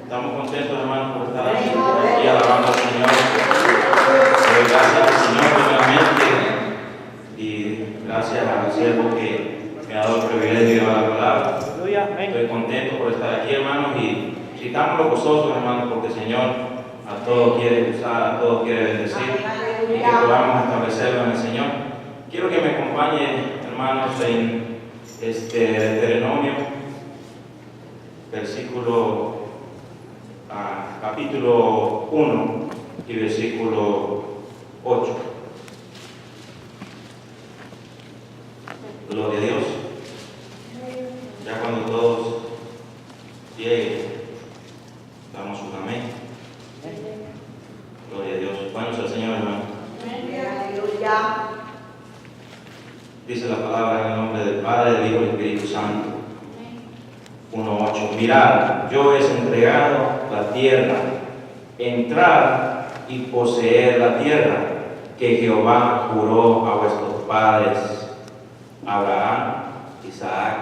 Estamos contentos, hermanos, por estar aquí y alabando al Señor. Doy gracias al Señor primeramente y gracias al siervo que me ha dado el privilegio de llevar la palabra. Estoy contento por estar aquí, hermanos, y si estamos gozosos, hermanos, porque el Señor a todos quiere usar, a todos quiere bendecir y que podamos establecerlo en el Señor. Quiero que me acompañen, hermanos, en Deuteronomio, capítulo 1 y versículo 8. Gloria a Dios. Ya cuando todos lleguen, damos un amén. Gloria a Dios. Bueno, es el Señor, hermano. Dice la palabra en el nombre del Padre, del Hijo y del Espíritu Santo. 1:8. Mirad, yo he entregado la tierra, entrar y poseer la tierra que Jehová juró a vuestros padres, Abraham, Isaac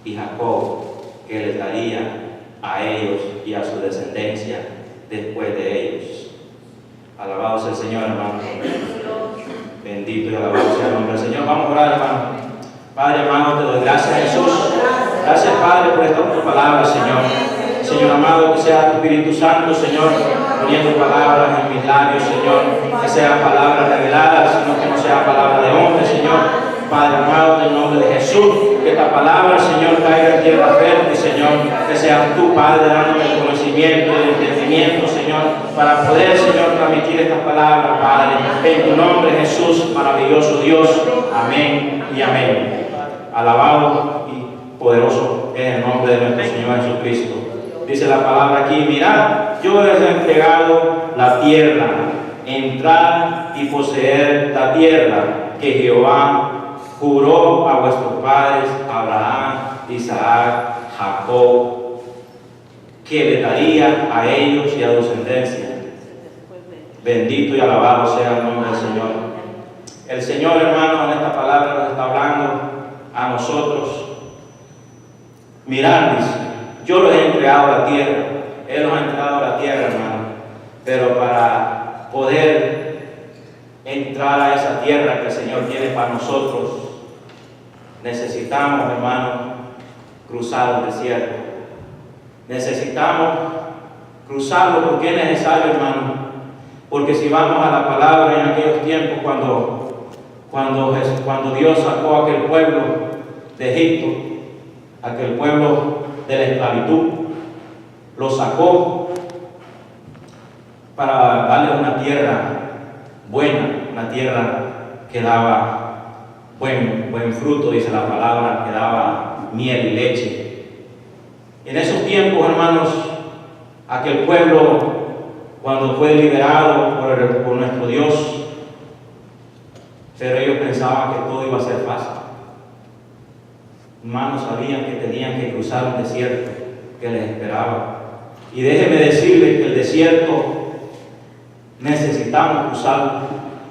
y Jacob, que les daría a ellos y a su descendencia después de ellos. Alabado sea el Señor, hermano. Bendito y alabado sea el nombre del Señor. Vamos a orar, hermano. Padre, hermano, te doy gracias, Jesús. Gracias, Padre, por esta tu palabra, Señor. Señor amado, que sea tu Espíritu Santo, Señor, poniendo palabras en mis labios, Señor. Que sean palabras reveladas, sino que no sea palabra de hombre, Señor. Padre amado, en el nombre de Jesús, que esta palabra, Señor, caiga en tierra fértil, Señor. Que seas tú, Padre, dándome el conocimiento, el entendimiento, Señor, para poder, Señor, transmitir estas palabras, Padre. En tu nombre, Jesús, maravilloso Dios. Amén y amén. Alabado y poderoso es el nombre de nuestro Señor Jesucristo. Dice la palabra aquí: mirad, yo les he entregado la tierra, entrar y poseer la tierra que Jehová juró a vuestros padres, Abraham, Isaac, Jacob, que le daría a ellos y a su descendencia. Bendito y alabado sea el nombre del Señor. El Señor, hermano, en esta palabra nos está hablando a nosotros. Mirad, dice, yo les he entregado la tierra. Él nos ha entregado la tierra, hermano. Pero para poder entrar a esa tierra que el Señor tiene para nosotros, necesitamos, hermano, cruzar el desierto. Necesitamos cruzarlo. ¿Por qué es necesario, hermano? Porque si vamos a la palabra en aquellos tiempos, cuando Dios sacó a aquel pueblo de Egipto, aquel pueblo de la esclavitud, lo sacó para darle una tierra buena, una tierra que daba buen fruto, dice la palabra, que daba miel y leche. En esos tiempos, hermanos, aquel pueblo, cuando fue liberado por nuestro Dios, pero ellos pensaban que todo iba a ser fácil. Hermanos, sabían que tenían que cruzar un desierto que les esperaba. Y déjeme decirles que el desierto necesitamos cruzarlo.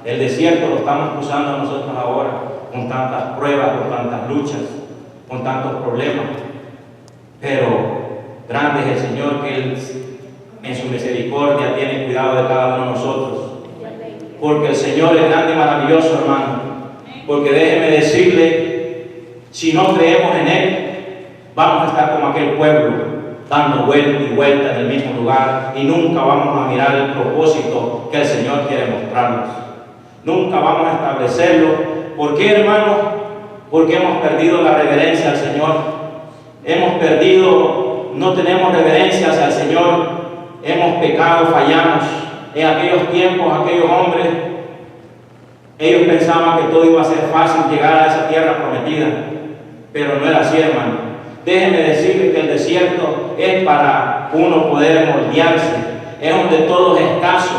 El desierto lo estamos cruzando nosotros ahora, con tantas pruebas, con tantas luchas, con tantos problemas. Pero grande es el Señor, que Él en su misericordia tiene cuidado de cada uno de nosotros. Porque el Señor es grande y maravilloso, hermano. Porque déjeme decirle, si no creemos en Él, vamos a estar como aquel pueblo, dando vuelta y vuelta en el mismo lugar, y nunca vamos a mirar el propósito que el Señor quiere mostrarnos. Nunca vamos a establecerlo. ¿Por qué, hermano? Porque hemos perdido la reverencia al Señor. Hemos perdido, no tenemos reverencia hacia el Señor. Hemos pecado, fallamos. En aquellos tiempos, aquellos hombres, ellos pensaban que todo iba a ser fácil llegar a esa tierra prometida, pero no era así, hermano. Déjenme decirles que el desierto es para uno poder moldearse, es donde todo es escaso,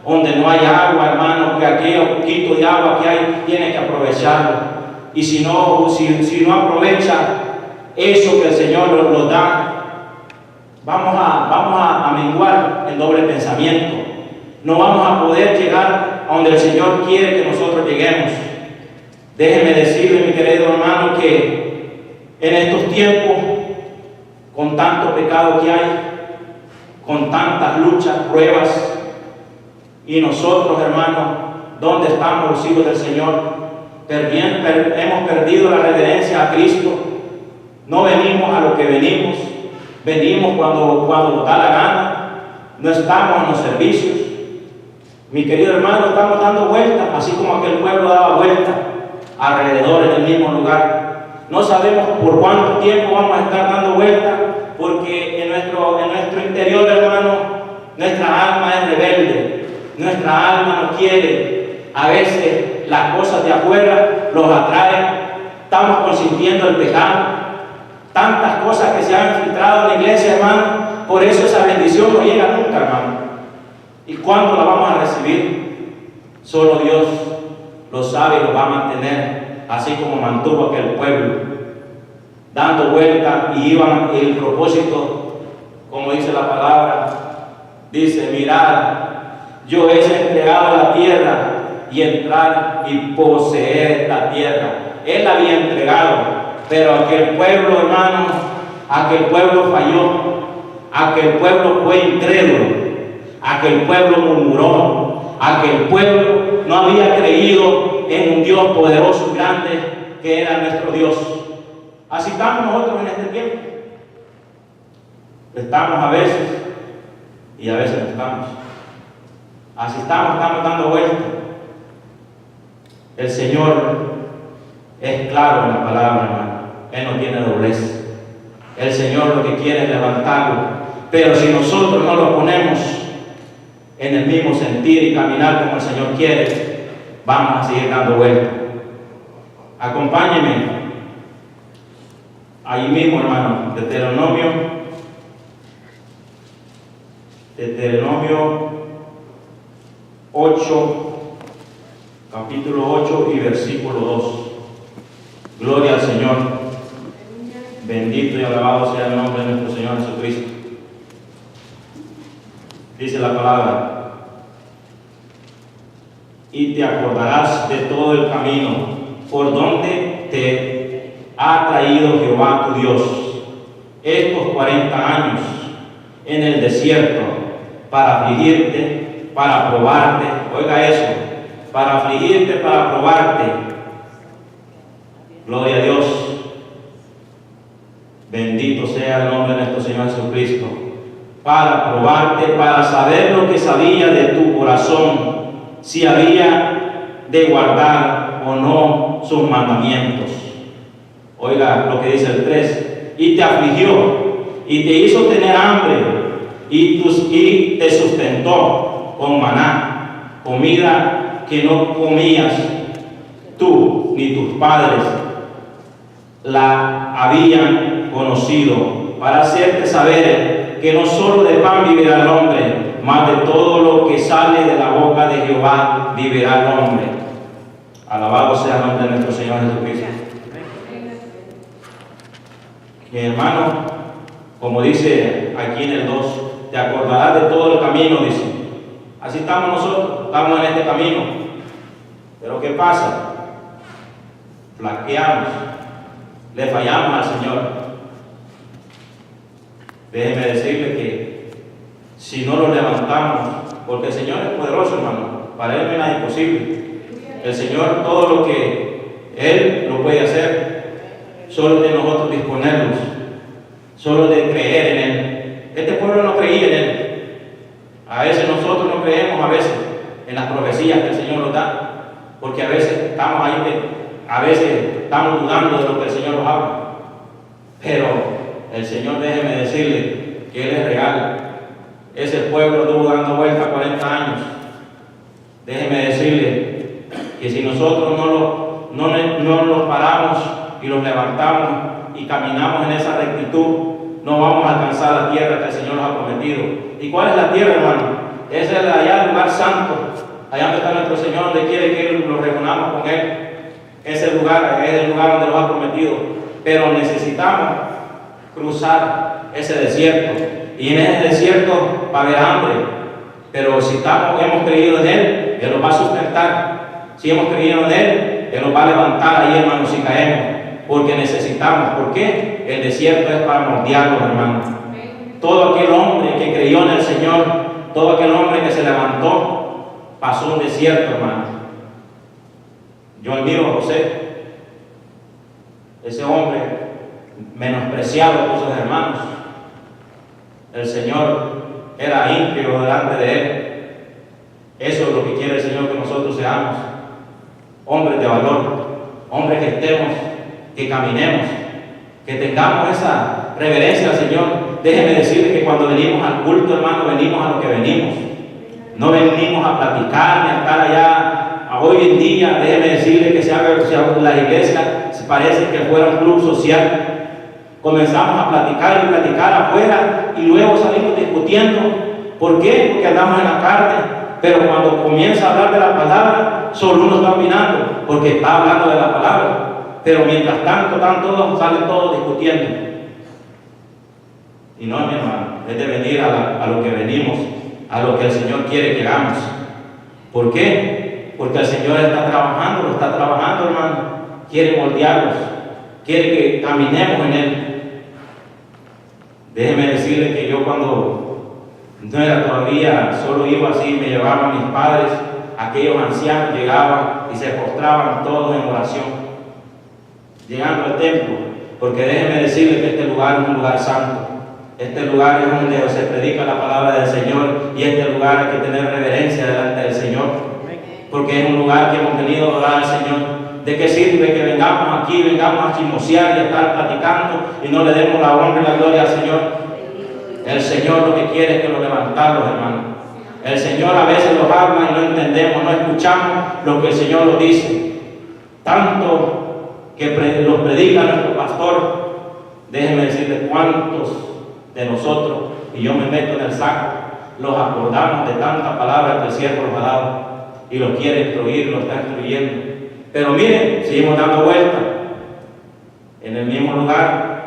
donde no hay agua, hermano, que aquello poquito de agua que hay, tiene que aprovecharlo. Y si no aprovecha eso que el Señor nos da, vamos a menguar el doble pensamiento. No vamos a poder llegar a donde el Señor quiere que nosotros lleguemos. Déjeme decirle, mi querido hermano, que en estos tiempos, con tanto pecado que hay, con tantas luchas, pruebas. Y nosotros, hermanos, ¿dónde estamos los hijos del Señor? Hemos perdido la reverencia a Cristo. No venimos a lo que venimos. Venimos cuando nos da la gana. No estamos en los servicios. Mi querido hermano, estamos dando vueltas, así como aquel pueblo daba vueltas alrededor en el mismo lugar. No sabemos por cuánto tiempo vamos a estar dando vueltas, porque en nuestro interior, hermano, nuestra alma es rebelde. Nuestra alma no quiere. A veces las cosas de afuera los atraen. Estamos consintiendo el pecado. Tantas cosas que se han infiltrado en la iglesia, hermano. Por eso esa bendición no llega nunca, hermano. ¿Y cuándo la vamos a recibir? Solo Dios lo sabe y lo va a mantener, así como mantuvo aquel pueblo, dando vueltas, y iban. El propósito, como dice la palabra, dice: mirad, yo he entregado la tierra, y entrar y poseer la tierra. Él la había entregado, pero aquel pueblo, hermano, aquel pueblo falló, aquel pueblo fue incrédulo, aquel pueblo murmuró, aquel pueblo no había creído en un Dios poderoso y grande que era nuestro Dios. Así estamos nosotros en este tiempo. Estamos a veces y a veces no estamos. Así estamos dando vueltas. El Señor es claro en la palabra, hermano. Él no tiene doblez. El Señor lo que quiere es levantarlo. Pero si nosotros no lo ponemos en el mismo sentir y caminar como el Señor quiere, vamos a seguir dando vueltas. Acompáñenme ahí mismo, hermano, Deuteronomio 8, capítulo 8 y versículo 2. Gloria al Señor. Bendito y alabado sea el nombre de nuestro Señor Jesucristo. Dice la palabra: y te acordarás de todo el camino por donde te ha traído Jehová tu Dios estos 40 años en el desierto, para afligirte, para probarte. Oiga eso: para afligirte, para probarte. Gloria a Dios. Bendito sea el nombre de nuestro Señor Jesucristo. Para probarte, para saber lo que sabía de tu corazón, si había de guardar o no sus mandamientos. Oiga lo que dice el 3: y te afligió, y te hizo tener hambre, y te sustentó con maná, comida que no comías tú ni tus padres la habían conocido, para hacerte saber que no solo de pan vivirá el hombre, mas de todo lo que sale de la boca de Jehová vivirá el hombre. Alabado sea el nombre de nuestro Señor Jesucristo. Mi hermano, como dice aquí en el 2, te acordarás de todo el camino, dice. Así estamos nosotros, estamos en este camino. Pero ¿qué pasa? Flaqueamos, le fallamos al Señor. Déjeme decirle que si no lo levantamos, porque el Señor es poderoso, hermano, para Él no hay nada imposible. El Señor, todo lo que Él lo puede hacer, solo de nosotros disponernos, solo de creer en Él. Este pueblo no creía en Él. A veces nosotros no creemos, a veces, en las profecías que el Señor nos da, porque a veces estamos ahí, a veces estamos dudando de lo que el Señor nos habla. Pero el Señor, déjeme decirle que Él es real. Ese pueblo estuvo dando vuelta 40 años. Déjeme decirle que si nosotros no los paramos y los levantamos y caminamos en esa rectitud, no vamos a alcanzar la tierra que el Señor nos ha prometido. ¿Y cuál es la tierra, hermano? Ese es allá el lugar santo, allá donde está nuestro Señor, donde quiere que nos reunamos con Él. Ese lugar es el lugar donde nos ha prometido. Pero necesitamos cruzar ese desierto, y en ese desierto va a haber hambre. Pero si hemos creído en Él, Él nos va a sustentar. Si hemos creído en Él, Él nos va a levantar ahí, hermanos, si caemos. porque necesitamos. ¿Por qué? El desierto es para moldearnos, hermanos. Todo aquel hombre que creyó en el Señor, todo aquel hombre que se levantó, pasó un desierto, hermano. Yo admiro a José, ese hombre menospreciado por sus hermanos. El Señor era íntegro delante de él. Eso es lo que quiere el Señor, que nosotros seamos hombres de valor, hombres que estemos, que caminemos, que tengamos esa reverencia al Señor. Déjeme decirle que cuando venimos al culto, hermano, venimos a lo que venimos. No venimos a platicar ni a estar allá. Hoy en día, déjeme decirle que la iglesia parece que fuera un club social. Comenzamos a platicar y platicar afuera y luego salimos discutiendo. ¿Por qué? Porque andamos en la carne. Pero cuando comienza a hablar de la palabra, solo uno está opinando, porque está hablando de la palabra. Pero mientras tanto, salen todos discutiendo. Y no, mi hermano, es de venir a lo que venimos, a lo que el Señor quiere que hagamos. ¿Por qué? Porque el Señor está trabajando, lo está trabajando, hermano. Quiere moldearnos, quiere que caminemos en Él. Déjeme decirle que yo cuando no era todavía, solo iba así, me llevaban mis padres, aquellos ancianos llegaban y se postraban todos en oración, llegando al templo, porque déjeme decirle que este lugar es un lugar santo. Este lugar es donde se predica la palabra del Señor, y este lugar hay que tener reverencia delante del Señor, porque es un lugar que hemos venido a adorar al Señor. ¿De qué sirve que vengamos aquí, vengamos a chismosear y a estar platicando y no le demos la honra y la gloria al Señor? El Señor lo que quiere es que lo levantamos, hermano. El Señor a veces los habla y no entendemos, no escuchamos lo que el Señor nos dice. Tanto que los predica nuestro pastor. Déjenme decirle cuántos de nosotros, y yo me meto en el saco, los acordamos de tanta palabra que el siervo nos ha dado y los quiere instruir, los está instruyendo. Pero miren, seguimos dando vueltas en el mismo lugar.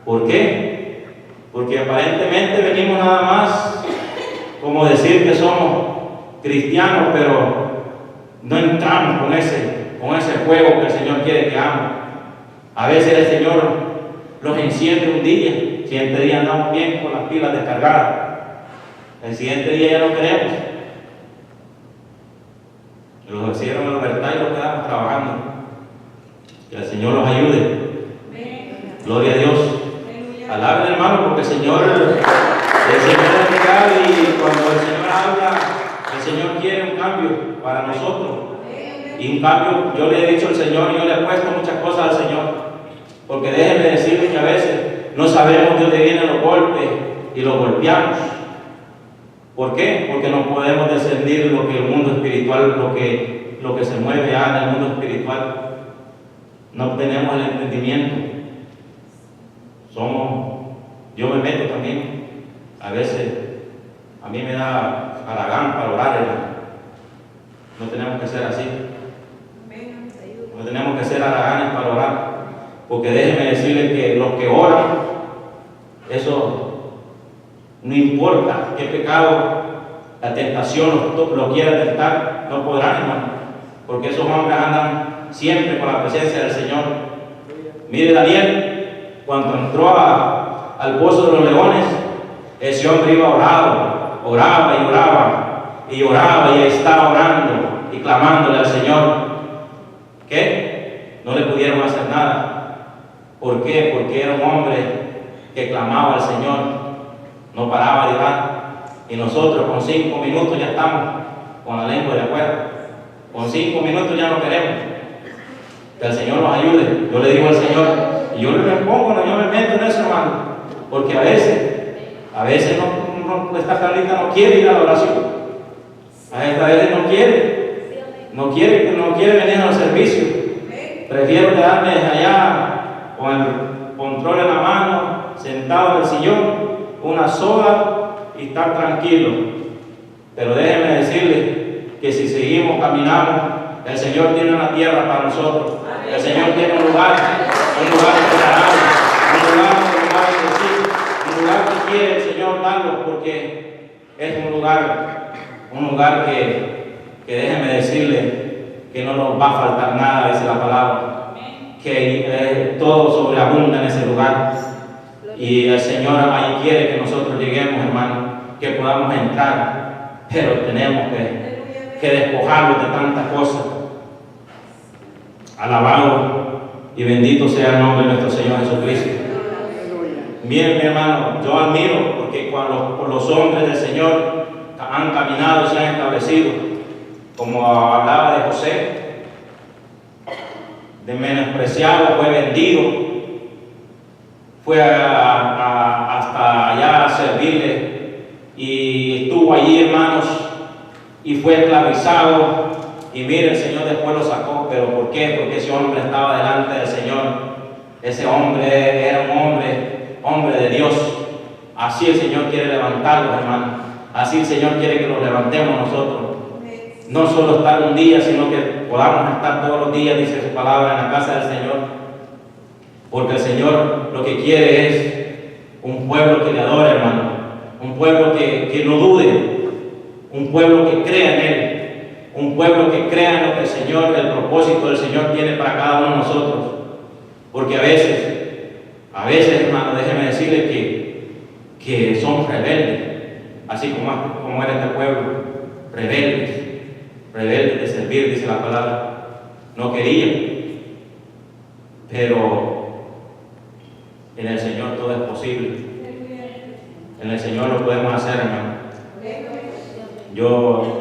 ¿Por qué? Porque aparentemente venimos nada más como decir que somos cristianos, pero no entramos con ese fuego que el Señor quiere que hagamos. A veces el Señor los enciende un día, el siguiente día andamos bien con las pilas descargadas, el siguiente día ya no queremos. Los recibieron en libertad y los quedamos trabajando. Que el Señor los ayude. Gloria a Dios. Alaben, hermano, porque el Señor es real, y cuando el Señor habla, el Señor quiere un cambio para nosotros. Y un cambio, yo le he dicho al Señor, y yo le he puesto muchas cosas al Señor, porque déjenme decirles que a veces no sabemos de dónde vienen los golpes y los golpeamos. ¿Por qué? Porque no podemos discernir lo que el mundo espiritual, lo que se mueve ya en el mundo espiritual. No tenemos el entendimiento. Yo me meto también, a veces a mí me da haragán para orar, hermano. No tenemos que ser así. No tenemos que ser haraganes para orar, porque déjenme decirles que los que oran, eso no importa qué pecado, la tentación lo quiera tentar, no podrán, hermano, porque esos hombres andan siempre con la presencia del Señor. Mire Daniel, cuando entró al pozo de los leones, ese hombre iba oraba y estaba orando y clamándole al Señor. ¿Qué? No le pudieron hacer nada. ¿Por qué? Porque era un hombre que clamaba al Señor, no paraba de orar. Y nosotros con 5 minutos ya estamos con la lengua de afuera. Con 5 minutos ya no queremos. Que el Señor nos ayude. Yo le digo al Señor, y yo me pongo, yo me meto en eso, hermano, porque a veces esta Carlita no quiere ir a la oración. A esta vez no quiere venir al servicio. Prefiero quedarme allá con el control en la mano, sentado en el sillón, una soda y estar tranquilo. Pero déjenme decirles que si seguimos, caminamos, el Señor tiene una tierra para nosotros. El Señor tiene un lugar preparado, un lugar que quiere el Señor darnos, porque es un lugar que déjenme decirle que no nos va a faltar nada, dice la palabra, que todo sobreabunda en ese lugar. Y el Señor ahí quiere que nosotros lleguemos, hermano, que podamos entrar, pero tenemos que despojarnos de tantas cosas. Alabado y bendito sea el nombre de nuestro Señor Jesucristo. Miren, mi hermano, yo admiro porque cuando los hombres del Señor han caminado y se han establecido, como hablaba de José, de menospreciado, fue vendido, fue hasta allá a servirle y estuvo allí, hermanos, y fue esclavizado. Y mire, el Señor después lo sacó. ¿Pero por qué? Porque ese hombre estaba delante del Señor. Ese hombre era un hombre de Dios. Así el Señor quiere levantarlos, hermanos. Así el Señor quiere que los levantemos nosotros. No solo estar un día, sino que podamos estar todos los días, dice su palabra, en la casa del Señor. Porque el Señor lo que quiere es un pueblo que le adore, hermano. Un pueblo que no dude. Un pueblo que crea en Él. Un pueblo que crea en lo que el Señor, el propósito del Señor tiene para cada uno de nosotros. Porque a veces, hermano, déjeme decirle que somos rebeldes, así como era este pueblo, rebeldes de servir, dice la palabra. No querían, pero en el Señor todo es posible. En el Señor lo podemos hacer, hermano. Yo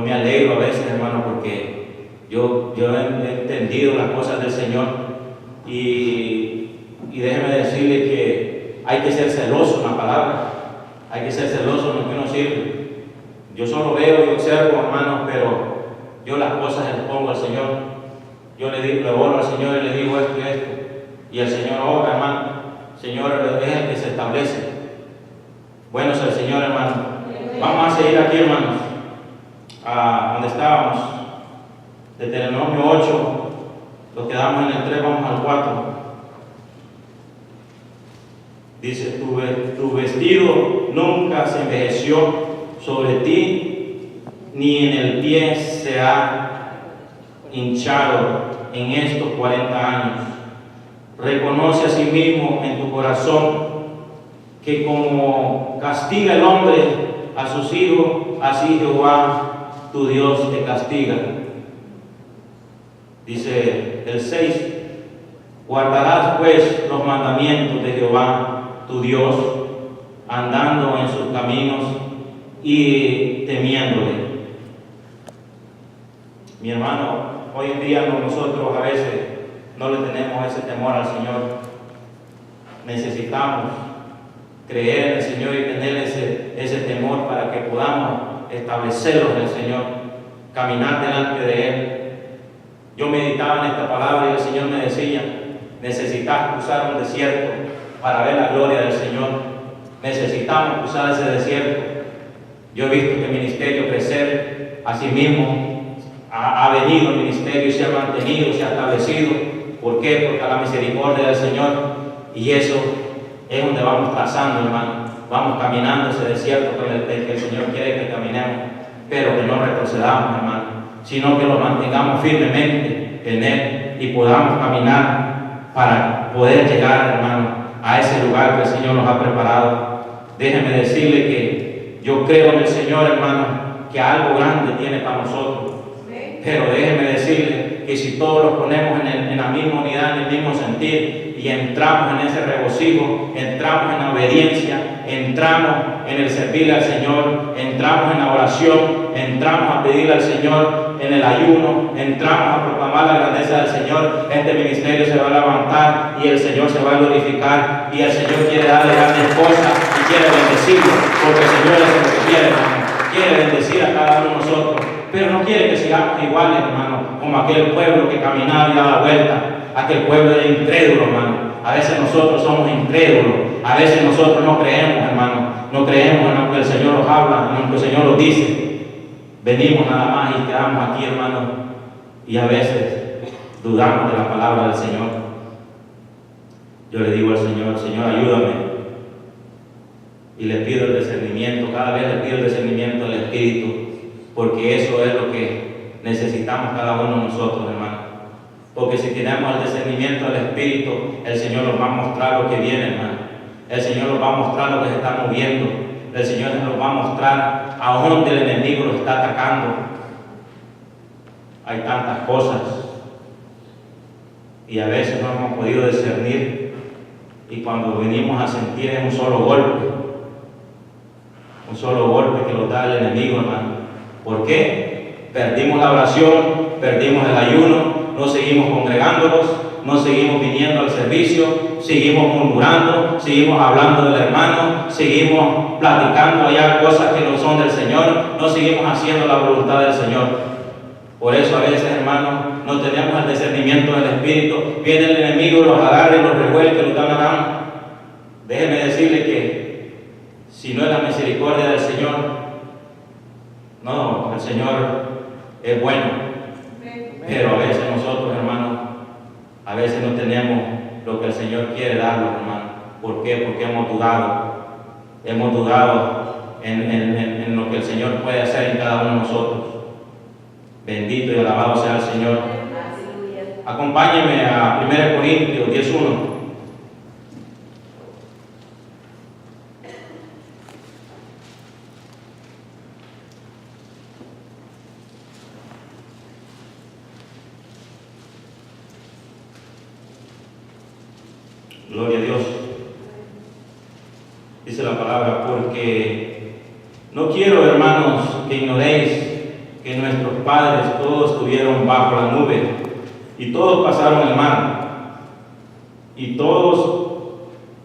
me alegro a veces, hermano, porque yo he entendido las cosas del Señor y déjeme decirle que hay que ser celoso en la palabra, hay que ser celoso en lo que uno sirve. Yo solo veo y observo, hermano, pero yo las cosas les pongo al Señor. Yo le oro al Señor y le digo esto y esto, y el Señor obra, hermano. El Señor es el que se establece. Bueno es el Señor, hermano. Vamos a seguir aquí, hermanos. Donde estábamos, de Deuteronomio 8, nos quedamos en el 3, vamos al 4. Dice: tu vestido nunca se envejeció sobre ti, ni en el pie se ha hinchado en estos 40 años. Reconoce a sí mismo en tu corazón que como castiga el hombre a sus hijos, así Jehová tu Dios te castiga. Dice el 6: guardarás pues los mandamientos de Jehová tu Dios, andando en sus caminos y temiéndole. Mi hermano, hoy en día nosotros a veces no le tenemos ese temor al Señor. Necesitamos creer en el Señor y tener ese temor para que podamos establecerlos en el Señor, caminar delante de Él. Yo meditaba en esta palabra y el Señor me decía: necesitas cruzar un desierto para ver la gloria del Señor. Necesitamos cruzar ese desierto. Yo he visto este ministerio crecer, así mismo ha venido el ministerio y se ha mantenido, se ha establecido. ¿Por qué? Porque a la misericordia del Señor, y eso es donde vamos trazando, hermano. Vamos caminando ese desierto que el Señor quiere que caminemos, pero que no retrocedamos, hermano, sino que lo mantengamos firmemente en Él y podamos caminar para poder llegar, hermano, a ese lugar que el Señor nos ha preparado. Déjeme decirle que yo creo en el Señor, hermano, que algo grande tiene para nosotros. Pero déjeme decirle que si todos los ponemos en la misma unidad, en el mismo sentir, y entramos en ese regocijo, entramos en la obediencia, entramos en el servirle al Señor, entramos en la oración, entramos a pedirle al Señor en el ayuno, entramos a proclamar la grandeza del Señor, este ministerio se va a levantar y el Señor se va a glorificar, y el Señor quiere darle grandes cosas y quiere bendecirlo, porque el Señor es lo que quiere, hermano. Quiere bendecir a cada uno de nosotros, pero no quiere que sigamos iguales, hermano, como aquel pueblo que caminaba y daba vuelta, aquel pueblo de incrédulo, hermano. A veces nosotros somos incrédulos, a veces nosotros no creemos, hermano, no creemos en lo que el Señor nos habla, en lo que el Señor nos dice. Venimos nada más y quedamos aquí, hermano, y a veces dudamos de la palabra del Señor. Yo le digo al Señor: Señor, ayúdame. Y le pido el discernimiento, cada vez le pido el discernimiento del Espíritu, porque eso es lo que necesitamos cada uno de nosotros, hermano. Porque si tenemos el discernimiento del Espíritu, el Señor nos va a mostrar lo que viene, hermano. El Señor nos va a mostrar lo que se está moviendo. El Señor nos va a mostrar a dónde el enemigo lo está atacando. Hay tantas cosas y a veces no hemos podido discernir, y cuando venimos a sentir es un solo golpe que nos da el enemigo, hermano. ¿Por qué? Perdimos la oración, perdimos el ayuno, no seguimos congregándonos, no seguimos viniendo al servicio, seguimos murmurando, seguimos hablando del hermano, seguimos platicando allá cosas que no son del Señor, no seguimos haciendo la voluntad del Señor. Por eso a veces, hermanos, no tenemos el discernimiento del Espíritu. Viene el enemigo, los agarra y los revuelve, los da la mano. Déjeme decirle que si no es la misericordia del Señor, no, el Señor es bueno. Pero a veces nosotros, hermanos, a veces no tenemos lo que el Señor quiere darnos, hermanos. ¿Por qué? Porque hemos dudado. Hemos dudado en lo que el Señor puede hacer en cada uno de nosotros. Bendito y alabado sea el Señor. Acompáñenme a 1 Corintios 10:1. Gloria a Dios. Dice la palabra: porque no quiero, hermanos, que ignoréis que nuestros padres todos estuvieron bajo la nube, y todos pasaron el mar, y todos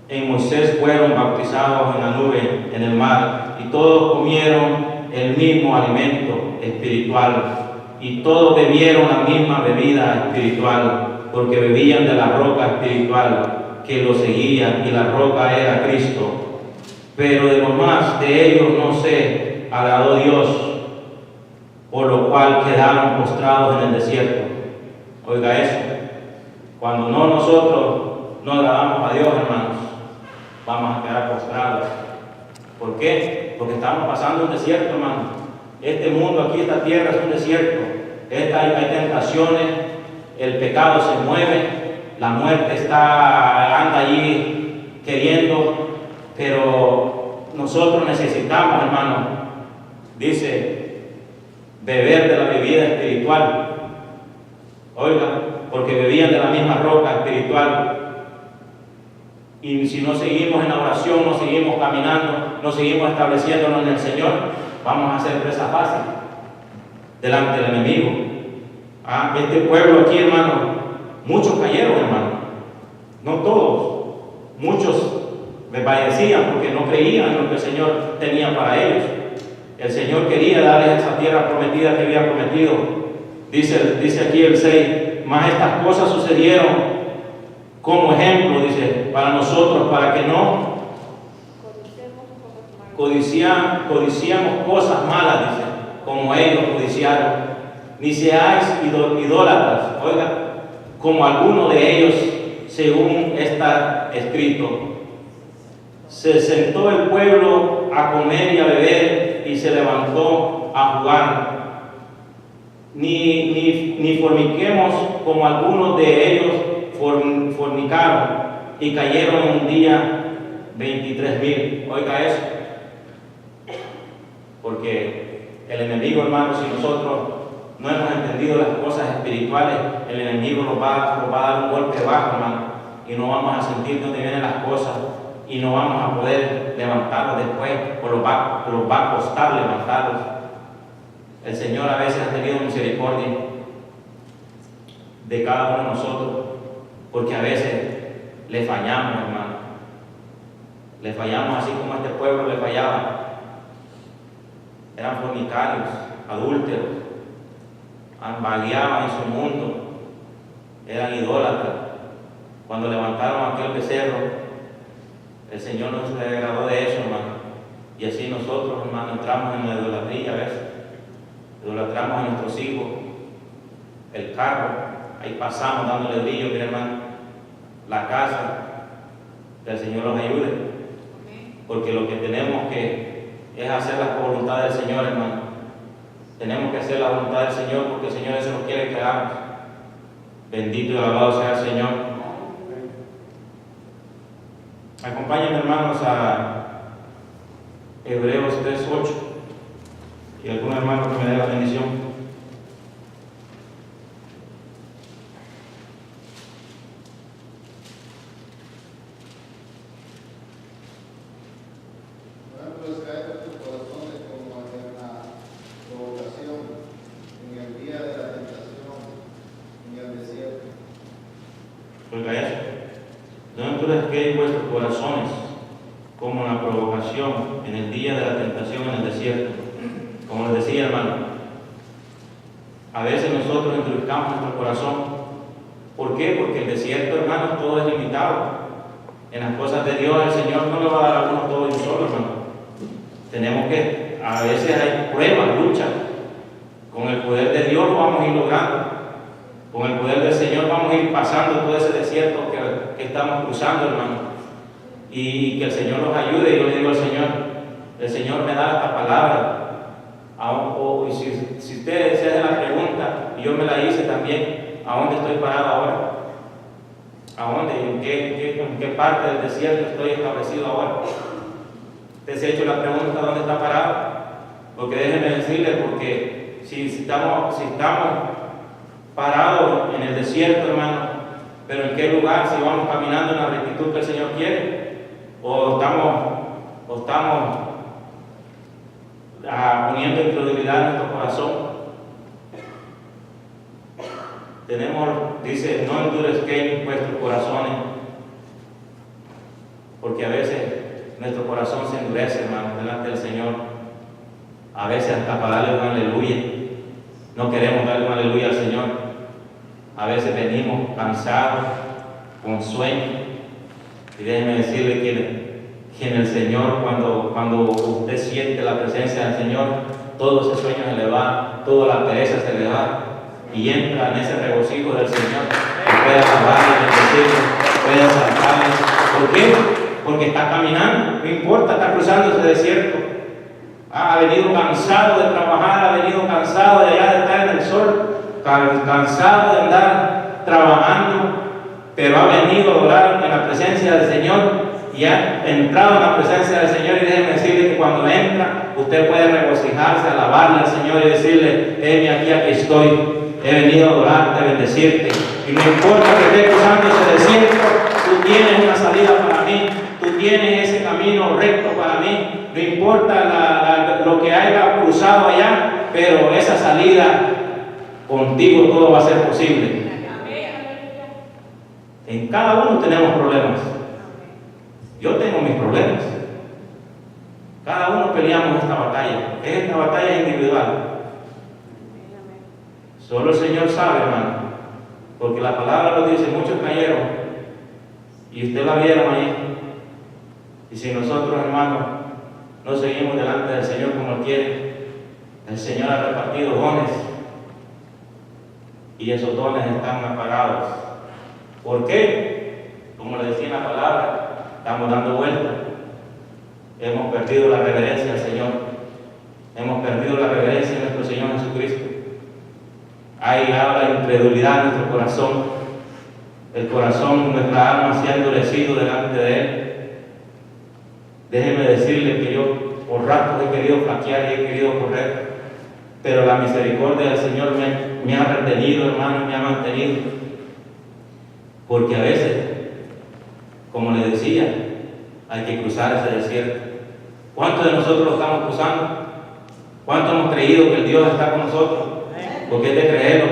en Moisés fueron bautizados en la nube, en el mar, y todos comieron el mismo alimento espiritual, y todos bebieron la misma bebida espiritual, porque bebían de la roca espiritual que los seguía, y la roca era Cristo. Pero de lo más de ellos no se agradó Dios, por lo cual quedaron postrados en el desierto. Oiga eso, cuando nosotros no agradamos a Dios, hermanos, vamos a quedar postrados. ¿Por qué? Porque estamos pasando un desierto, hermanos. Este mundo aquí, esta tierra es un desierto. Hay tentaciones, el pecado se mueve, la muerte anda allí queriendo, pero nosotros necesitamos, hermanos, dice, beber de la bebida espiritual. Oiga, porque bebían de la misma roca espiritual. Y si no seguimos en la oración, no seguimos caminando, no seguimos estableciéndonos en el Señor, vamos a ser presa fácil delante del enemigo. Este pueblo aquí, hermano, muchos cayeron, hermano. No todos. Muchos desfallecían porque no creían en lo que el Señor tenía para ellos. El Señor quería darles esa tierra prometida que había prometido. Dice aquí el 6, mas estas cosas sucedieron como ejemplo, dice, para nosotros, para que no codiciamos cosas malas, dice, como ellos codiciaron, ni seáis idólatras, oiga, como alguno de ellos, según está escrito. Se sentó el pueblo a comer y a beber, y se levantó a jugar. Ni forniquemos como algunos de ellos fornicaron, y cayeron un día 23,000. Oiga eso. Porque el enemigo, hermano, si nosotros no hemos entendido las cosas espirituales, el enemigo nos va a dar un golpe bajo, hermano, y no vamos a sentir dónde vienen las cosas, y no vamos a poder levantarlos después, o los va a costar levantarlos. El Señor a veces ha tenido misericordia de cada uno de nosotros, porque a veces le fallamos, hermano. Le fallamos así como este pueblo le fallaba. Eran fornicarios, adúlteros, vagueaban en su mundo, eran idólatras. Cuando levantaron aquel becerro, el Señor no se agradó de eso, hermano. Y así nosotros, hermano, entramos en la idolatría a veces. Idolatramos a nuestros hijos, el carro, ahí pasamos dándole brillo, mi hermano, la casa. Que el Señor nos ayude, porque lo que tenemos que es hacer la voluntad del Señor, hermano. Tenemos que hacer la voluntad del Señor, porque el Señor eso nos quiere que hagamos. Bendito y alabado sea el Señor. Acompáñenme, hermanos, a Hebreos 3:8. Y algún hermano que me dé la bendición. Oiga eso. No endurezcáis vuestros corazones como la provocación en el día de la tentación en el desierto. Como les decía, hermano, a veces nosotros endurezcamos nuestro corazón. ¿Por qué? Porque el desierto, hermano, todo es limitado. En las cosas de Dios, el Señor no le va a dar a uno todo y solo, hermano. Tenemos que, a veces hay pruebas, luchas. Con el poder de Dios lo vamos a ir logrando. Con el poder del Señor vamos a ir pasando todo ese desierto que estamos cruzando, hermano. Y que el Señor nos ayude. Y yo le digo al Señor, el Señor me da esta palabra. Y si usted se hace la pregunta, y yo me la hice también, ¿a dónde estoy parado ahora? ¿A dónde? ¿En qué parte del desierto estoy establecido ahora? ¿Usted se ha hecho la pregunta dónde está parado? Porque déjeme decirle, porque si estamos parados en el desierto, hermano, pero ¿en qué lugar? Si vamos caminando en la rectitud que el Señor quiere, o estamos poniendo incredulidad en nuestro corazón. Dice, no endurezcáis vuestros corazones, porque a veces nuestro corazón se endurece, hermano, delante del Señor. A veces hasta para darle un aleluya, no queremos darle un aleluya al Señor. A veces venimos cansados, con sueño, y déjeme decirle que en el Señor, cuando usted siente la presencia del Señor, todo ese sueño se le va, toda la pereza se le va, y entra en ese regocijo del Señor, y puede alabarle, bendecirle, puede saltarle. ¿Por qué? Porque está caminando, no importa, está cruzando ese desierto. Ha venido cansado de trabajar, ha venido cansado de allá de estar en el sol, cansado de andar trabajando, pero ha venido a orar en la presencia del Señor. Y ha entrado en la presencia del Señor, y déjeme decirle que cuando entra, usted puede regocijarse, alabarle al Señor y decirle, aquí estoy, he venido a adorarte, a bendecirte. Y no importa que esté cruzando ese desierto, tú tienes una salida para mí, tú tienes ese camino recto para mí. No importa lo que haya cruzado allá, pero esa salida, contigo todo va a ser posible. En cada uno tenemos problemas. Yo tengo mis problemas. Cada uno peleamos esta batalla. Esta batalla individual. Solo el Señor sabe, hermano. Porque la palabra lo dice, muchos cayeron. Y usted la vieron ahí. Y si nosotros, hermanos, no seguimos delante del Señor como Él quiere, el Señor ha repartido dones. Y esos dones están apagados. ¿Por qué? Como le decía en la palabra, estamos dando vueltas. Hemos perdido la reverencia al Señor. Hemos perdido la reverencia a nuestro Señor Jesucristo. Ha llegado la incredulidad en nuestro corazón. El corazón, nuestra alma se ha endurecido delante de Él. Déjeme decirle que yo por ratos he querido flaquear y he querido correr, pero la misericordia del Señor me ha retenido, hermano, me ha mantenido. Porque a veces, como le decía, hay que cruzar ese desierto. ¿Cuántos de nosotros lo estamos cruzando? ¿Cuántos hemos creído que el Dios está con nosotros? Porque es de creerlo.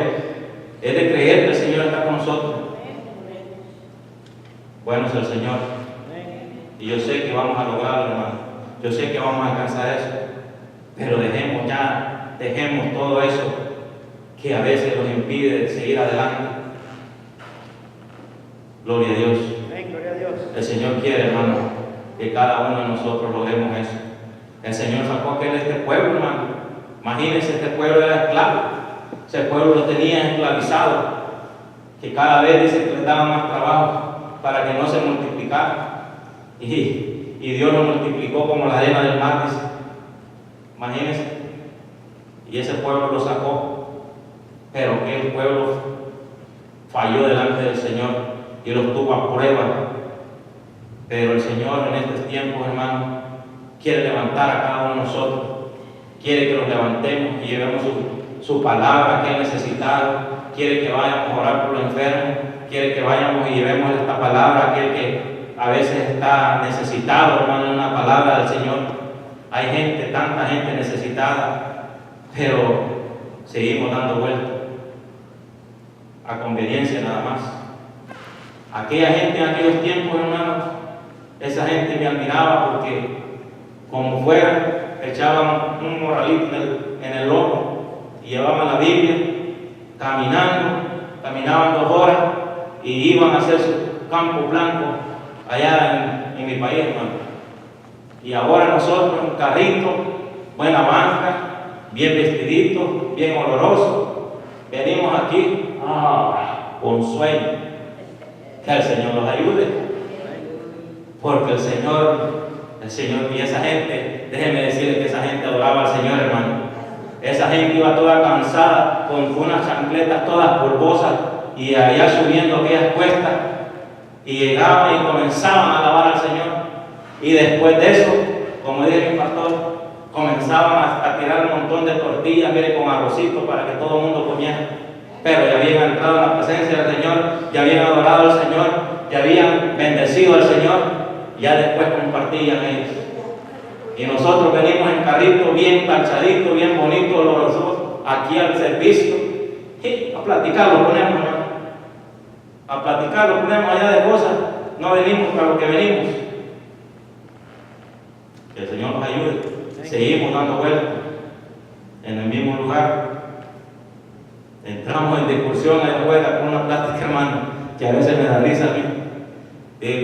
Es de creer que el Señor está con nosotros. Bueno es el Señor. Y yo sé que vamos a lograrlo, hermano. Yo sé que vamos a alcanzar eso. Pero dejemos todo eso que a veces nos impide seguir adelante. Gloria a Dios. Gloria a Dios. El Señor quiere, hermano, que cada uno de nosotros logremos eso. El Señor sacó a aquel de este pueblo, hermano. Imagínense, este pueblo era esclavo. Ese pueblo lo tenía esclavizado. Que cada vez dice que les daba más trabajo para que no se multiplicara. Y Dios lo multiplicó como la arena del mar, dice. Imagínense. Y ese pueblo lo sacó. Pero aquel pueblo falló delante del Señor y los tuvo a prueba. Pero el Señor en estos tiempos, hermano, quiere levantar a cada uno de nosotros. Quiere que los levantemos y llevemos su palabra que ha necesitado. Quiere que vayamos a orar por los enfermos. Quiere que vayamos y llevemos esta palabra a aquel que a veces está necesitado, hermano, en una palabra del Señor. Hay gente, tanta gente necesitada, pero seguimos dando vueltas a conveniencia nada más. Aquella gente en aquellos tiempos, hermanos, esa gente me admiraba porque como fuera, echaban un morralito en el lomo y llevaban la Biblia, caminaban 2 horas y iban a hacer su campo blanco allá en mi país, hermano. Y ahora nosotros, un carrito, buena banca, bien vestidito, bien oloroso, venimos aquí con sueño. Que el Señor los ayude, porque el Señor y esa gente, déjenme decirles que esa gente adoraba al Señor, hermano. Esa gente iba toda cansada, con unas chancletas todas polvosas y allá subiendo aquellas cuestas, y llegaban y comenzaban a alabar al Señor. Y después de eso, como dice mi pastor, comenzaban a tirar un montón de tortillas, mire, con arrocito para que todo el mundo comiera. Pero ya habían entrado en la presencia del Señor, ya habían adorado al Señor, ya habían bendecido al Señor. Ya después compartían ellos. Y nosotros venimos en carrito, bien planchadito, bien bonito, oloroso, aquí al servicio. Y a platicar lo ponemos, hermano. A platicar lo ponemos allá de cosas. No venimos para lo que venimos. Que el Señor nos ayude. Seguimos dando vueltas en el mismo lugar. Entramos en discusión allá afuera con una plática, hermano, que a veces me da risa a mí.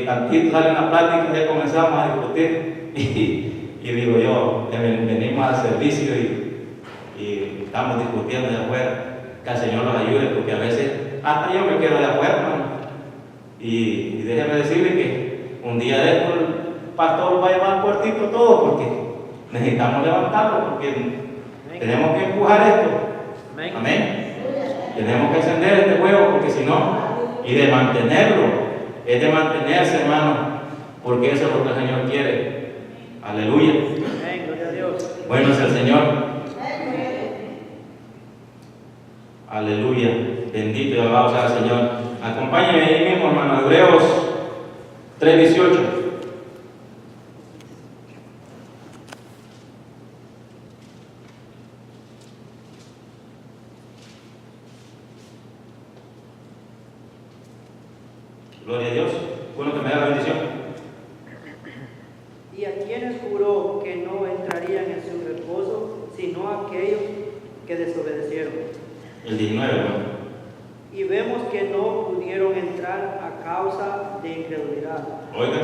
Tantito sale una plática y ya comenzamos a discutir y digo yo, venimos al servicio y estamos discutiendo de afuera. Que el Señor nos ayude, porque a veces hasta yo me quedo de afuera, hermano. Y déjeme decirle que un día de esto el pastor va a llevar al cuartito todo, porque necesitamos levantarlo, porque tenemos que empujar esto. Amén. Tenemos que encender este fuego, porque si no, y de mantenerlo. Es de mantenerse, hermano, porque eso es lo que el Señor quiere. Aleluya. Amén, gloria a Dios. Bueno es el Señor. Aleluya. Bendito y alabado sea el Señor. Acompáñenme ahí mismo, hermano. Hebreos 3:18. Gloria a Dios. Bueno, que me da la bendición. Y a quienes juró que no entrarían en su reposo, sino a aquellos que desobedecieron. El 19, hermano. Y vemos que no pudieron entrar a causa de incredulidad. Oiga,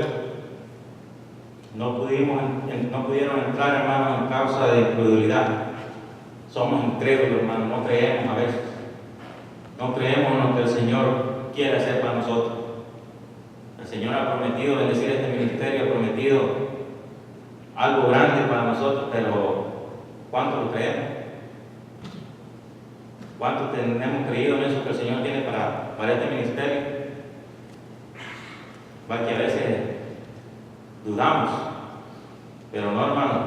no pudieron entrar, hermano, en causa de incredulidad. Somos incrédulos, hermano, no creemos a veces. No creemos en lo que el Señor quiere hacer para nosotros. El Señor ha prometido bendecir este ministerio, ha prometido algo grande para nosotros, pero ¿cuánto lo creemos? ¿Cuánto hemos creído en eso que el Señor tiene para este ministerio? Va que a veces dudamos, pero no, hermano.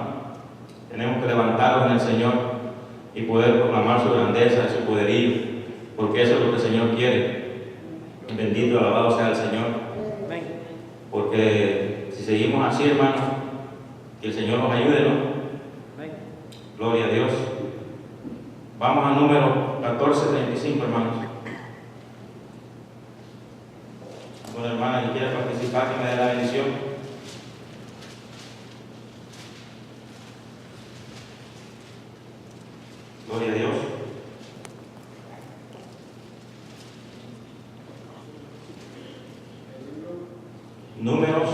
Tenemos que levantarnos en el Señor y poder proclamar su grandeza, su poderío, porque eso es lo que el Señor quiere. Bendito y alabado sea el Señor. Porque si seguimos así, hermano, que el Señor nos ayude, ¿no? Gloria a Dios. Vamos al número 1435, hermanos. Bueno, hermana, que quiera participar, que me dé la bendición. Gloria a Dios. Números,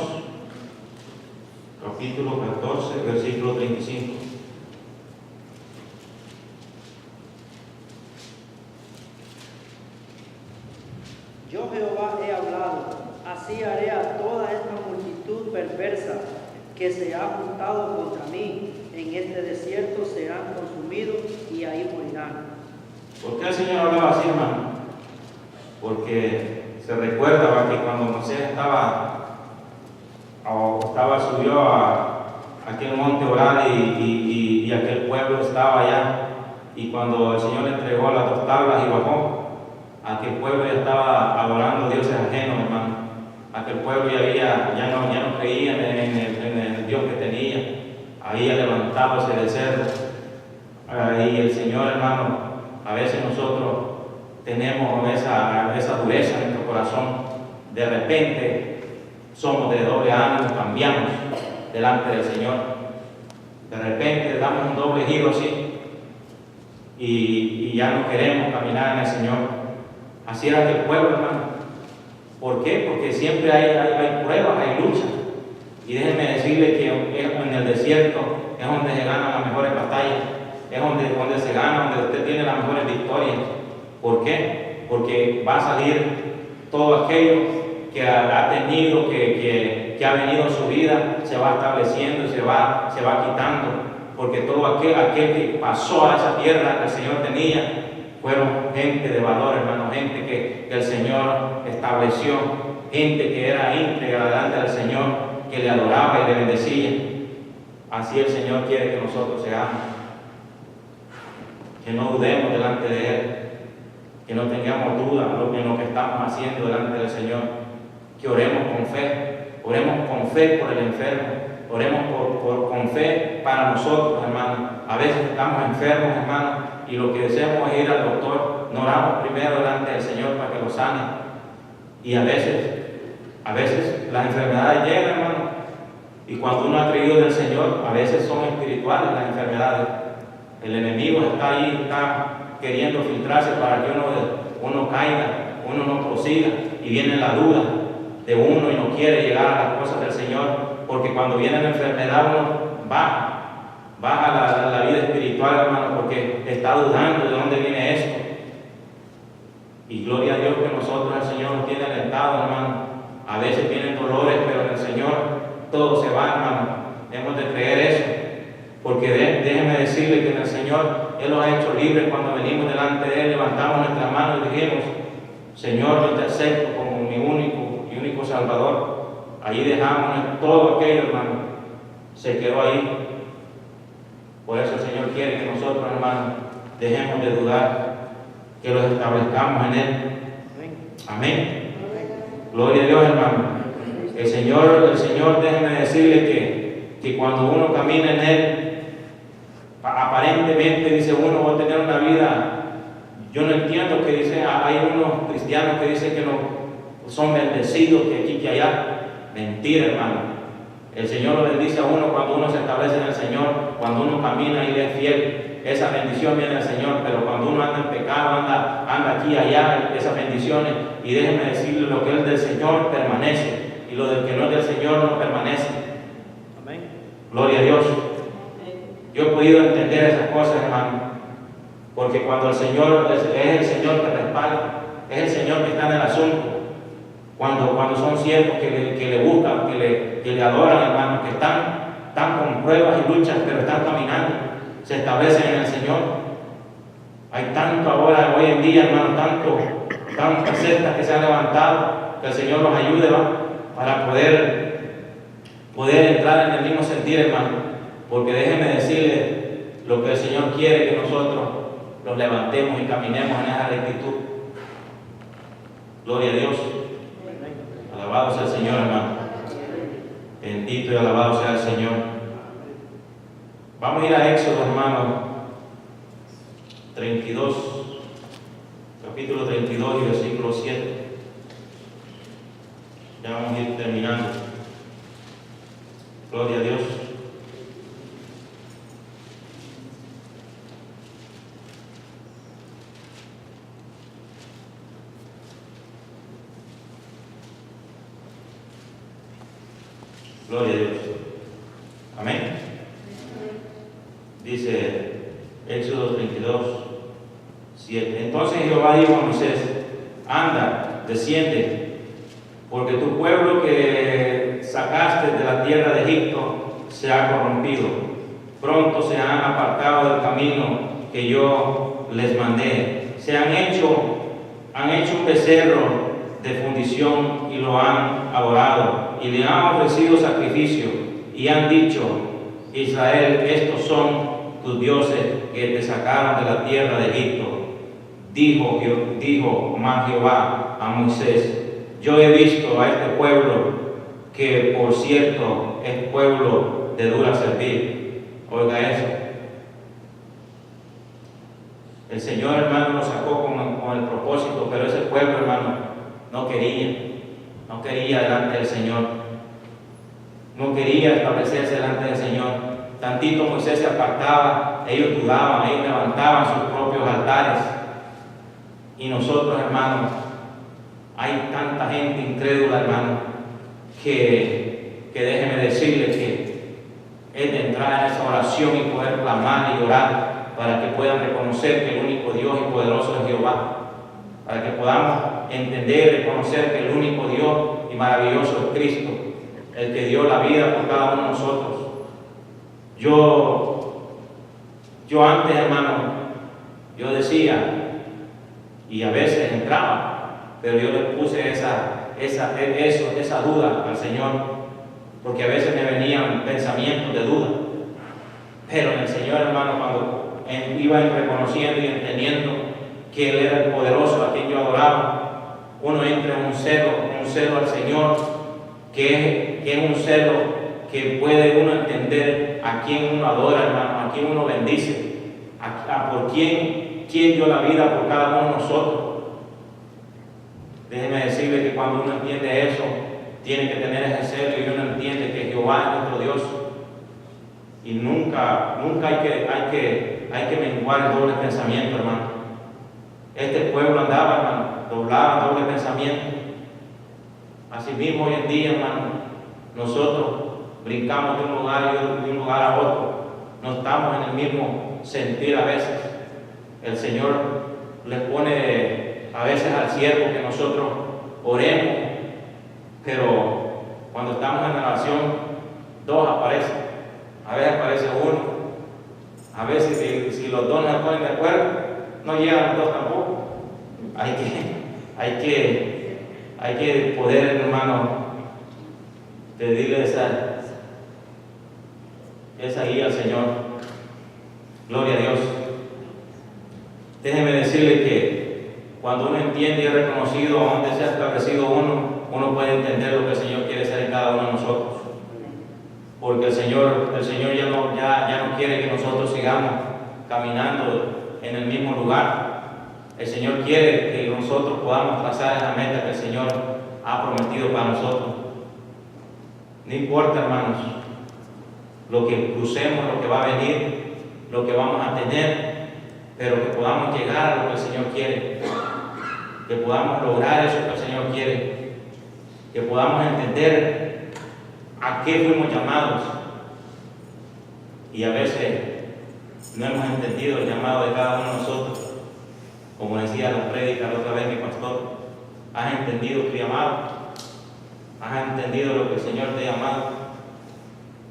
capítulo 14, versículo 35. Yo Jehová he hablado, así haré a toda esta multitud perversa que se ha juntado contra mí. En este desierto serán consumidos y ahí morirán. ¿Por qué el Señor hablaba así, hermano? porque se recuerda ¿va? Que cuando Moisés subió a aquel monte orar y aquel pueblo estaba allá, y cuando el Señor le entregó las 2 tablas y bajó, aquel pueblo ya estaba adorando dioses ajenos, hermano. Aquel pueblo ya no creía en el Dios que tenía, había levantado ese becerro. Y el Señor, hermano, a veces nosotros tenemos esa dureza en nuestro corazón. De repente somos de doble ánimo, cambiamos delante del Señor. De repente damos un doble giro así y ya no queremos caminar en el Señor. Así era aquel pueblo, hermano. ¿Por qué? Porque siempre hay pruebas, hay luchas. Y déjenme decirle que en el desierto es donde se ganan las mejores batallas, es donde se gana, donde usted tiene las mejores victorias. ¿Por qué? Porque va a salir todo aquello que ha tenido, que ha venido en su vida, se va estableciendo y se va quitando. Porque todo aquel que pasó a esa tierra que el Señor tenía, fueron gente de valor, hermano, gente que el Señor estableció, gente que era íntegra delante del Señor, que le adoraba y le bendecía. Así el Señor quiere que nosotros seamos, que no dudemos delante de Él, que no tengamos duda en lo que estamos haciendo delante del Señor, que oremos con fe por el enfermo, oremos con fe para nosotros, hermano. A veces estamos enfermos, hermano, y lo que deseamos es ir al doctor, no oramos primero delante del Señor para que lo sane. Y a veces las enfermedades llegan, hermano, y cuando uno ha creído del Señor, a veces son espirituales las enfermedades. El enemigo está ahí, está queriendo filtrarse para que uno caiga, uno no prosiga, y viene la duda de uno y no quiere llegar a las cosas del Señor, porque cuando viene la enfermedad uno baja la vida espiritual, hermano, porque está dudando de dónde viene esto. Y gloria a Dios que nosotros, el Señor nos tiene alentado, hermano. A veces vienen dolores, pero en el Señor todo se va, hermano. Hemos de creer eso, porque déjenme decirle que en el Señor Él nos ha hecho libres. Cuando venimos delante de Él, levantamos nuestras manos y dijimos: Señor, yo te acepto como mi único Salvador. Ahí dejamos todo aquello, hermano, se quedó ahí. Por eso el Señor quiere que nosotros, hermanos, dejemos de dudar, que los establezcamos en Él. Amén. Gloria a Dios, hermano. El Señor, déjenme decirle que cuando uno camina en Él, aparentemente dice uno va a tener una vida. Yo no entiendo que dice, hay unos cristianos que dicen que no son bendecidos, que aquí, que allá. Mentira, hermano. El Señor lo bendice a uno cuando uno se establece en el Señor, cuando uno camina y le es fiel. Esa bendición viene del Señor, pero cuando uno anda en pecado, anda aquí y allá, esas bendiciones, y déjenme decirle, lo que es del Señor permanece, y lo del que no es del Señor no permanece. Amén. Gloria a Dios. Yo he podido entender esas cosas, hermano, porque cuando el Señor es el Señor que respalda, es el Señor que está en el asunto. Cuando son siervos que le buscan, que le adoran, hermano, que están con pruebas y luchas, pero están caminando, se establecen en el Señor. Hay tanto ahora, hoy en día, hermano, tantas sectas que se han levantado, que el Señor los ayude, ¿va? Para poder entrar en el mismo sentir, hermano. Porque déjenme decirle, lo que el Señor quiere que nosotros los levantemos y caminemos en esa rectitud. Gloria a Dios. Alabado sea el Señor, hermano. Bendito y alabado sea el Señor. Vamos a ir a Éxodo, hermano 32, capítulo 32 y versículo 7. Ya vamos a ir terminando. Gloria a Dios. Gloria a Dios. Amén. Dice Éxodo 32, 7. Entonces Jehová dijo a Moisés: anda, desciende, porque tu pueblo que sacaste de la tierra de Egipto se ha corrompido. Pronto se han apartado del camino que yo les mandé. Se han hecho Han hecho un becerro de fundición y lo han adorado, y le han ofrecido sacrificio, y han dicho: Israel, estos son tus dioses que te sacaron de la tierra de Egipto. Dijo más Jehová a Moisés: yo he visto a este pueblo, que por cierto es pueblo de dura servir. Oiga eso. El Señor, hermano, nos sacó con el propósito, pero ese pueblo, hermano, no quería delante del Señor. No quería establecerse delante del Señor. Tantito Moisés se apartaba, ellos dudaban, ellos levantaban sus propios altares. Y nosotros, hermanos, hay tanta gente incrédula, hermano, que déjeme decirle que es de entrar en esa oración y poder clamar y orar para que puedan reconocer que el único Dios y poderoso es Jehová, para que podamos entender y reconocer que el único Dios y maravilloso es Cristo, el que dio la vida por cada uno de nosotros. Yo antes, hermano, yo decía, y a veces entraba, pero yo le puse esa duda al Señor, porque a veces me venían pensamientos de duda. Pero en el Señor, hermano, cuando iba reconociendo y entendiendo que Él era el poderoso a quien yo adoraba, uno entra en un celo al Señor, que es un celo que puede uno entender a quién uno adora, hermano, a quién uno bendice, por quién dio la vida por cada uno de nosotros. Déjeme decirle que cuando uno entiende eso, tiene que tener ese celo y uno entiende que Jehová es nuestro Dios. Y nunca hay que menguar el doble pensamiento, hermano. Este pueblo andaba, hermano, doblaba doble pensamiento. Así mismo hoy en día, hermano, nosotros brincamos de un lugar a otro. No estamos en el mismo sentir a veces. El Señor le pone a veces al siervo que nosotros oremos, pero cuando estamos en la oración, dos aparecen. A veces aparece uno. A veces si los dos no se ponen de acuerdo, no llegan los dos tampoco. Hay que poder, hermano, pedirle esa guía al Señor. Gloria a Dios. Déjeme decirle que cuando uno entiende y es reconocido a donde se ha establecido uno puede entender lo que el Señor quiere hacer en cada uno de nosotros. Porque el Señor ya no quiere que nosotros sigamos caminando en el mismo lugar. El Señor quiere que nosotros podamos trazar esa meta que el Señor ha prometido para nosotros. No importa, hermanos, lo que crucemos, lo que va a venir, lo que vamos a tener, pero que podamos llegar a lo que el Señor quiere, que podamos lograr eso que el Señor quiere, que podamos entender a qué fuimos llamados. Y a veces no hemos entendido el llamado de cada uno de nosotros. Como decía la prédica la otra vez mi pastor, ¿has entendido tu llamado? ¿Has entendido lo que el Señor te ha llamado?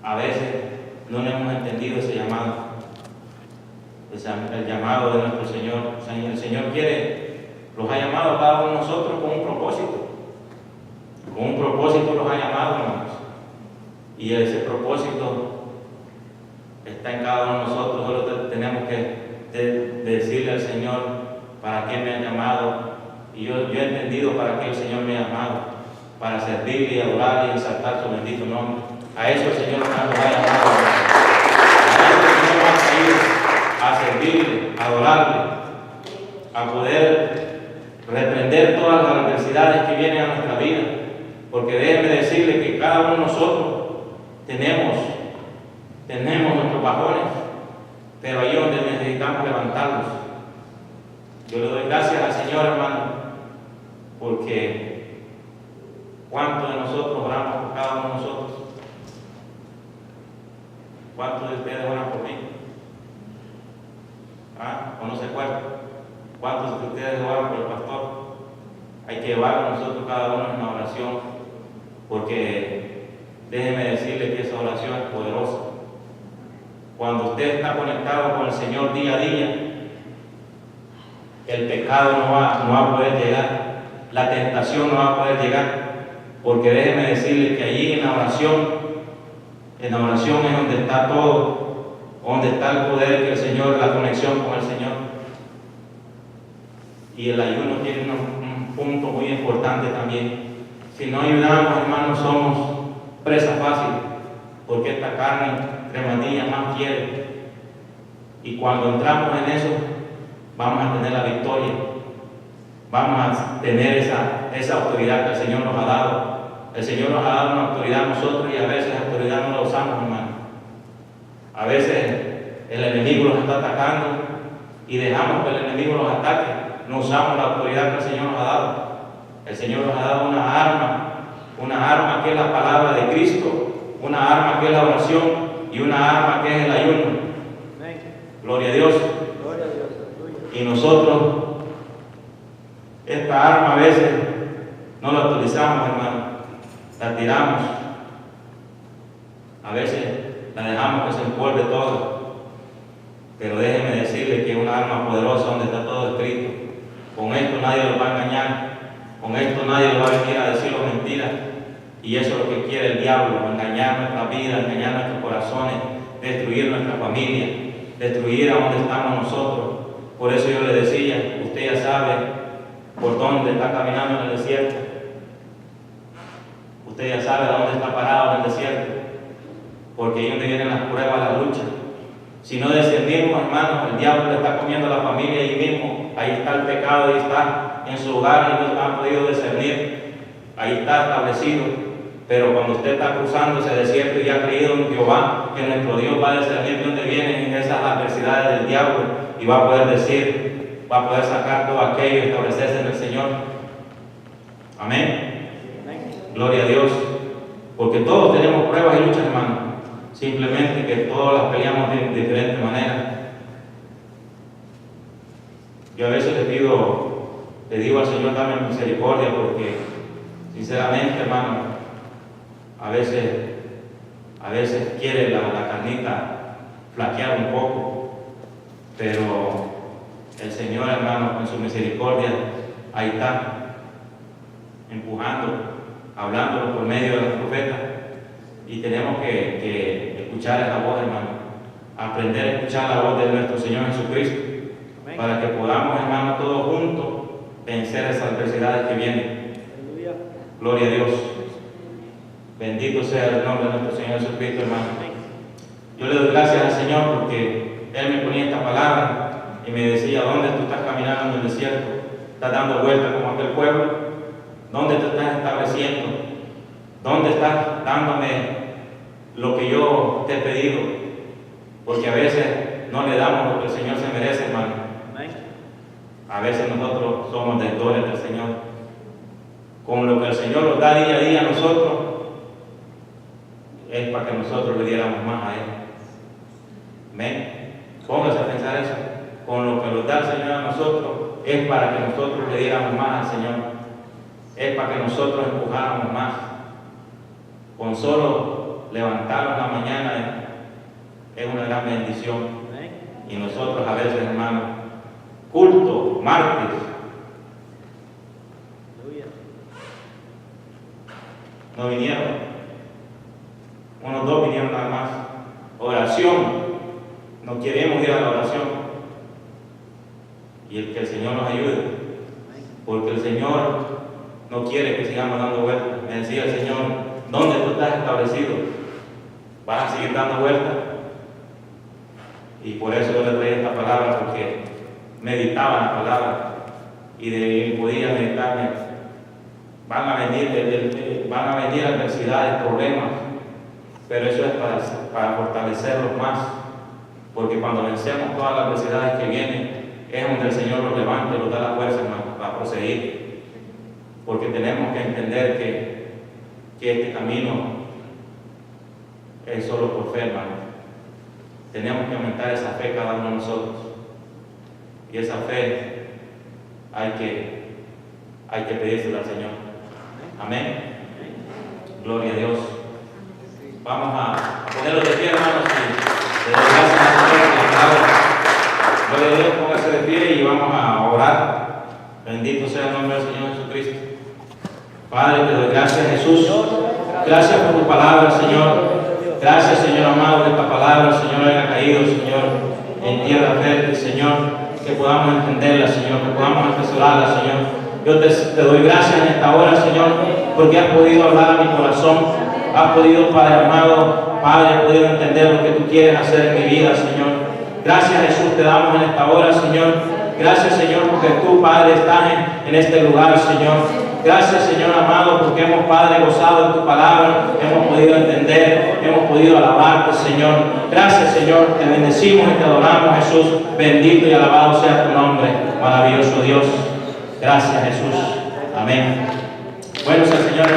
A veces no hemos entendido ese llamado, el llamado de nuestro Señor. El Señor los ha llamado a cada uno de nosotros con un propósito. Con un propósito los ha llamado, hermanos. Y ese propósito está en cada uno de nosotros. Solo tenemos que decirle al Señor para qué me ha llamado. Y yo he entendido para qué el Señor me ha llamado: para servirle y adorar y exaltar su bendito nombre. A eso el Señor nos ha llamado. A eso el Señor nos ha ido, a servirle, a adorarle, a poder reprender todas las adversidades que vienen a nuestra vida. Porque déjenme decirle que cada uno de nosotros tenemos nuestros bajones, pero ahí es donde necesitamos levantarlos. Yo le doy gracias al Señor, hermano, porque ¿cuántos de nosotros oramos por cada uno de nosotros? ¿Cuántos de ustedes oran por mí? ¿O no se acuerdan? ¿Cuántos de ustedes oran por el pastor? Hay que llevarlo nosotros cada uno en una oración, porque déjeme decirle que esa oración es poderosa. Cuando usted está conectado con el Señor día a día, el pecado no va a poder llegar, la tentación no va a poder llegar, porque déjeme decirle que allí en la oración es donde está todo, donde está el poder que el Señor, la conexión con el Señor. Y el ayuno tiene un punto muy importante también. Si no ayudamos, hermanos, somos presa fácil, porque esta carne rematilla más quiere. Y cuando entramos en eso, vamos a tener la victoria. Vamos a tener esa autoridad que el Señor nos ha dado. El Señor nos ha dado una autoridad a nosotros y a veces la autoridad no la usamos, hermano. A veces el enemigo nos está atacando y dejamos que el enemigo nos ataque. No usamos la autoridad que el Señor nos ha dado. El Señor nos ha dado una arma que es la palabra de Cristo, una arma que es la oración y una arma que es el ayuno. Gloria a Dios. Gloria a Dios. Y nosotros, esta arma a veces no la utilizamos, hermano, la tiramos, a veces la dejamos que se empolve toda, pero déjeme decirle que es una arma poderosa donde está todo escrito. Con esto nadie lo va a engañar, con esto nadie lo va a venir a decir mentiras, y eso es lo que quiere el diablo: engañar nuestra vida, engañar nuestros corazones, destruir nuestra familia, destruir a donde estamos nosotros. Por eso yo le decía, usted ya sabe por dónde está caminando en el desierto. Usted ya sabe dónde está parado en el desierto, porque ahí donde vienen las pruebas, las luchas. Si no discernimos, hermanos, el diablo le está comiendo a la familia ahí mismo. Ahí está el pecado, ahí está en su hogar y no han podido discernir. Ahí está establecido. Pero cuando usted está cruzando ese desierto y ha creído en Jehová, que nuestro Dios va a discernir de dónde vienen esas adversidades del diablo y va a poder decir, va a poder sacar todo aquello y establecerse en el Señor. Amén. Gloria a Dios. Porque todos tenemos pruebas y luchas, hermano. Simplemente que todos las peleamos de diferente manera. Yo a veces le digo al Señor, dame misericordia, porque sinceramente, hermano, a veces quiere la carnita flaquear un poco, pero el Señor, hermano, con su misericordia, ahí está, empujando, hablando por medio de los profetas, y tenemos que escuchar esa voz, hermano, aprender a escuchar la voz de nuestro Señor Jesucristo, para que podamos, hermano, todos juntos vencer esas adversidades que vienen. Aleluya. Gloria a Dios. Bendito sea el nombre de nuestro Señor Jesucristo, hermano. Yo le doy gracias al Señor porque Él me ponía esta palabra y me decía: ¿dónde tú estás caminando en el desierto? ¿Estás dando vueltas como aquel pueblo? ¿Dónde te estás estableciendo? ¿Dónde estás dándome lo que yo te he pedido? Porque a veces no le damos lo que el Señor se merece, hermano. A veces nosotros somos deudores del Señor. Con lo que el Señor nos da día a día a nosotros, es para que nosotros le diéramos más a Él. Amén. Póngase a pensar eso. Con lo que nos da el Señor a nosotros, es para que nosotros le diéramos más al Señor. Es para que nosotros empujáramos más. Con solo levantarnos en la mañana es una gran bendición. Y nosotros a veces, hermanos, culto, martes, no vinieron. Unos dos vinieron nada más. Oración, no queremos ir a la oración. Y el que el Señor nos ayude, porque el Señor no quiere que sigamos dando vueltas. Me decía el Señor: ¿dónde tú estás establecido? ¿Vas a seguir dando vueltas? Y por eso yo le traía esta palabra, porque meditaba en la palabra y podía meditarme. Van a venir adversidades, problemas, pero eso es para fortalecerlos más, porque cuando vencemos todas las adversidades que vienen, es donde el Señor nos levanta y nos da la fuerza, hermano, para proseguir, porque tenemos que entender que este camino es solo por fe, hermano. Tenemos que aumentar esa fe cada uno de nosotros, y esa fe hay que pedírsela al Señor. Amén. Gloria a Dios. Vamos a ponerlo de pie, hermanos, y le doy gracias al Señor por la palabra. Gloria a Dios, póngase de pie y vamos a orar. amado, que esta palabra, Señor, haya caído, Señor, en tierra fértil, Señor, que podamos entenderla, Señor, que podamos atesorarla, Señor. Yo te doy gracias en esta hora, Señor, porque has podido hablar a mi corazón, has podido, Padre amado, Padre, has podido entender lo que tú quieres hacer en mi vida, Señor. Gracias, Jesús, te damos en esta hora, Señor. Gracias, Señor, porque tú, Padre, estás en este lugar, Señor. Gracias, Señor amado, porque hemos, Padre, gozado en tu palabra, hemos podido entender, hemos podido alabarte, Señor. Gracias, Señor, te bendecimos y te adoramos, Jesús. Bendito y alabado sea tu nombre, maravilloso Dios. Gracias, Jesús. Amén. Bueno, Señor, hermano.